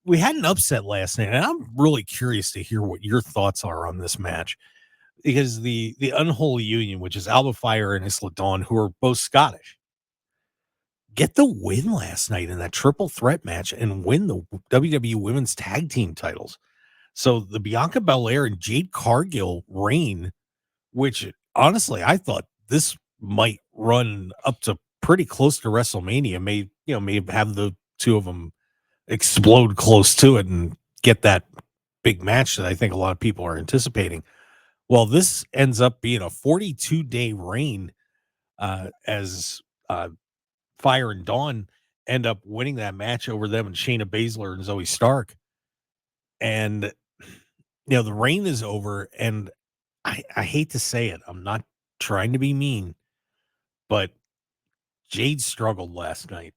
We had an upset last night, and I'm really curious to hear what your thoughts are on this match, because the Unholy Union, which is Alba Fire and Isla Dawn, who are both Scottish, get the win last night in that triple threat match and win the WWE Women's Tag Team titles. So the Bianca Belair and Jade Cargill reign, which honestly I thought this might run up to pretty close to WrestleMania, may have the two of them explode close to it and get that big match that I think a lot of people are anticipating. Well, this ends up being a 42-day reign, as Fire and Dawn end up winning that match over them and Shayna Baszler and Zoe Stark. And the reign is over, and I hate to say it, I'm not trying to be mean, but Jade struggled last night.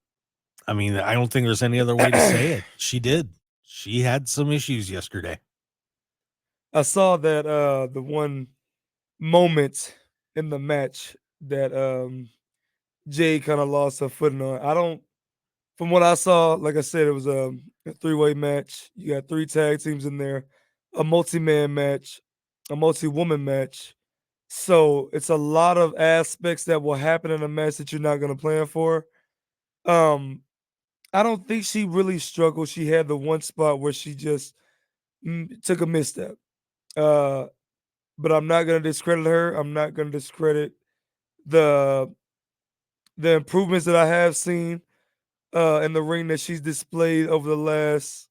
I mean, I don't think there's any other way to say it. She did. She had some issues yesterday. I saw that the one moment in the match that Jade kind of lost her footing on. From what I saw, like I said, it was a three-way match. You got 3 tag teams in there, a multi-man match, a multi-woman match. So it's a lot of aspects that will happen in a match that you're not going to plan for. I don't think she really struggled. She had the one spot where she just took a misstep. But I'm not going to discredit her. I'm not going to discredit the improvements that I have seen in the ring that she's displayed over the last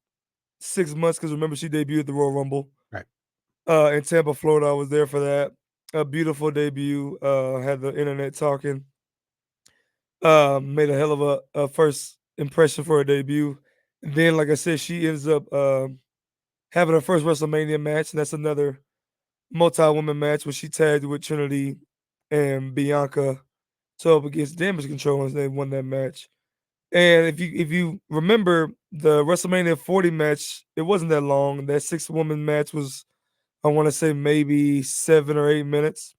6 months. Because remember, she debuted at the Royal Rumble. Right. In Tampa, Florida. I was there for that. A beautiful debut. Had the internet talking. Made a hell of a first impression for her debut. And then, like I said, she ends up having her first WrestleMania match. And that's another multi-woman match where she tagged with Trinity and Bianca to up against Damage Control, and they won that match. And if you remember the WrestleMania 40 match, it wasn't that long. That 6-woman match was, I want to say, maybe 7 or 8 minutes.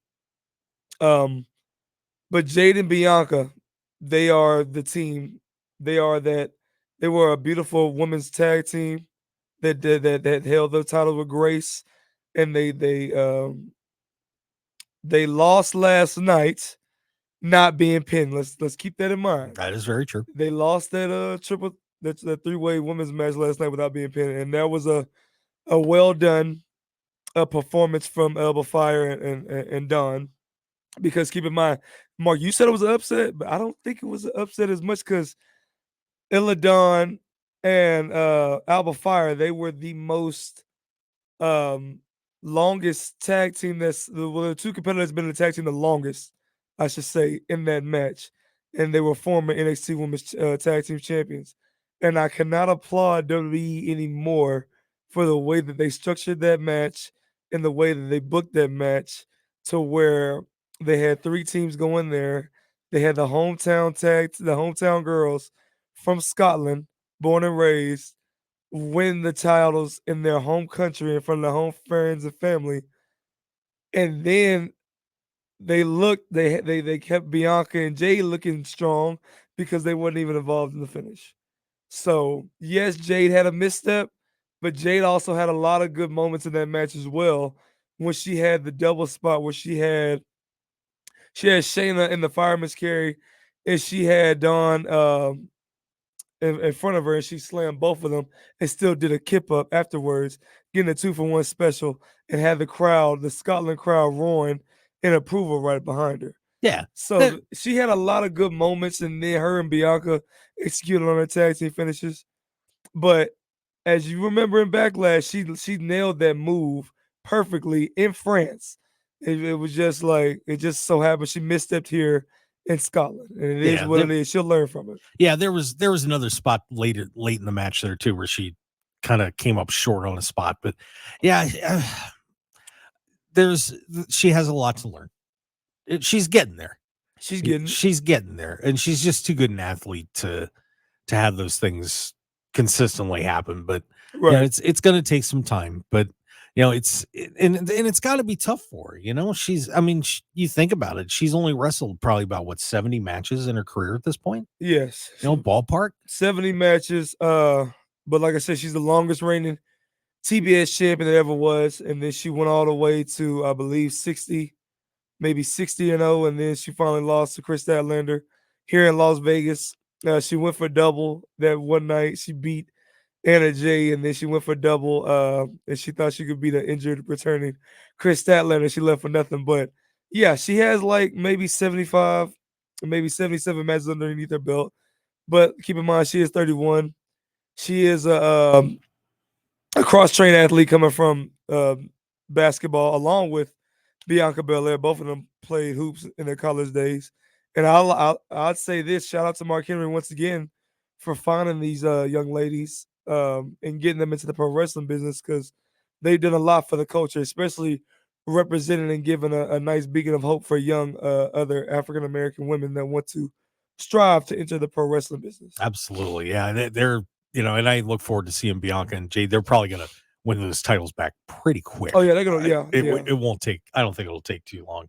But Jade and Bianca, they are the team. They were a beautiful women's tag team that held their title with grace, and they lost last night, not being pinned. Let's keep that in mind. That is very true. They lost that that 3-way women's match last night without being pinned, and that was a well done performance from Alba Fire and Dawn. Because keep in mind, Mark, you said it was an upset, but I don't think it was an upset as much because Illa Dawn and Alba Fire, they were the most longest tag team the 2 competitors been in the tag team the longest, I should say, in that match. And they were former NXT Women's Tag Team Champions. And I cannot applaud WWE anymore for the way that they structured that match and the way that they booked that match, to where they had 3 teams going there. They had the hometown girls from Scotland, born and raised, win the titles in their home country in front of their home friends and family. And then they kept Bianca and Jay looking strong because they weren't even involved in the finish. So yes, Jade had a misstep, but Jade also had a lot of good moments in that match as well. When she had the double spot where she had Shayna in the fireman's carry, and she had Dawn in front of her, and she slammed both of them and still did a kip up afterwards, getting a 2-for-1 special, and had the Scotland crowd roaring in approval right behind her. Yeah. So she had a lot of good moments, and then her and Bianca executed on her tag team finishes. But as you remember in Backlash, she nailed that move perfectly in France. It was just like, it just so happened she misstepped here in Scotland, and it is what it is. She'll learn from it. Yeah, there was another spot late in the match there too, where she kind of came up short on a spot. But yeah, she has a lot to learn. She's getting there. She's getting there, and she's just too good an athlete to have those things consistently happen. But it's going to take some time. But it's got to be tough for her. You think about it. She's only wrestled probably about 70 matches in her career at this point. Yes, ballpark 70 matches. But like I said, she's the longest reigning TBS champion that ever was. And then she went all the way to, I believe, 60, maybe 60-0. And then she finally lost to Chris Statlander here in Las Vegas. She went for double that one night. She beat Anna Jay, and then she went for double. And she thought she could beat an injured returning Chris Statlander. She left for nothing. But yeah, she has like maybe 75, maybe 77 matches underneath her belt. But keep in mind, she is 31. She is a cross-trained athlete coming from basketball, along with Bianca Belair. Both of them played hoops in their college days. And I'd say this: shout out to Mark Henry once again for finding these young ladies and getting them into the pro wrestling business, because they've done a lot for the culture, especially representing and giving a nice beacon of hope for young other African American women that want to strive to enter the pro wrestling business. Absolutely, yeah. They're and I look forward to seeing Bianca and Jade. They're probably gonna win those titles back pretty quick. Oh yeah, they're gonna. Yeah, It won't take. I don't think it'll take too long.